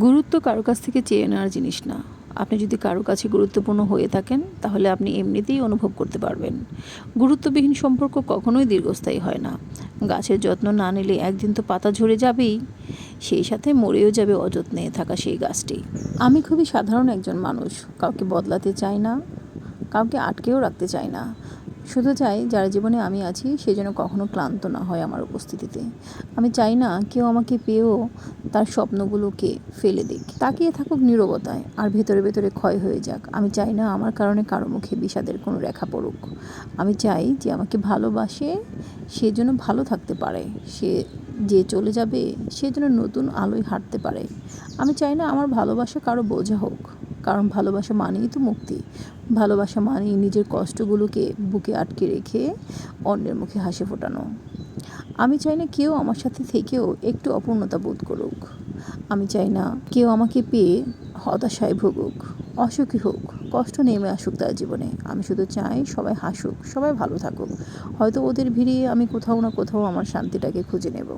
গুরুত্ব কারো কাছ থেকে চেয়ে নেওয়ার জিনিস না। আপনি যদি কারো কাছে গুরুত্বপূর্ণ হয়ে থাকেন তাহলে আপনি এমনিতেই অনুভব করতে পারবেন। গুরুত্ববিহীন সম্পর্ক কখনোই দীর্ঘস্থায়ী হয় না। গাছের যত্ন না নিলে একদিন তো পাতা ঝরে যাবেই, সেই সাথে মরেও যাবে অযত্নে থাকা সেই গাছটি। আমি খুবই সাধারণ একজন মানুষ, কাউকে বদলাতে চাই না, কাউকে আটকেও রাখতে চাই না। শুধু চাই যার জীবনে আমি আছি সে যেন কখনো ক্লান্ত না হয় আমার উপস্থিতিতে। আমি চাই না কেউ আমাকে পেয়েও তার স্বপ্নগুলোকে ফেলে দিক, তাকিয়ে থাকুক নীরবতায় আর ভেতরে ভেতরে ক্ষয় হয়ে যাক। আমি চাই না আমার কারণে কারো মুখে বিষাদের কোনো রেখা পড়ুক। আমি চাই যে আমাকে ভালোবাসে সে যেন ভালো থাকতে পারে, সে যে চলে যাবে সে যেন নতুন আলোয় হাঁটতে পারে। আমি চাই না আমার ভালোবাসা কারো বোঝা হোক, কারণ ভালোবাসা মানেই তো মুক্তি। ভালোবাসা মানেই নিজের কষ্টগুলোকে বুকে আটকে রেখে অন্যের মুখে হাসি ফোটানো। আমি চাই না কেউ আমার সাথে থেকেও একটু অপূর্ণতা বোধ করুক। আমি চাই না কেউ আমাকে পেয়ে হতাশায় ভুগুক, অসুখী হোক, কষ্ট নেমে আসুক তার জীবনে। আমি শুধু চাই সবাই হাসুক, সবাই ভালো থাকুক। হয়তো ওদের ভিড়ে আমি কোথাও না কোথাও আমার শান্তিটাকে খুঁজে নেব।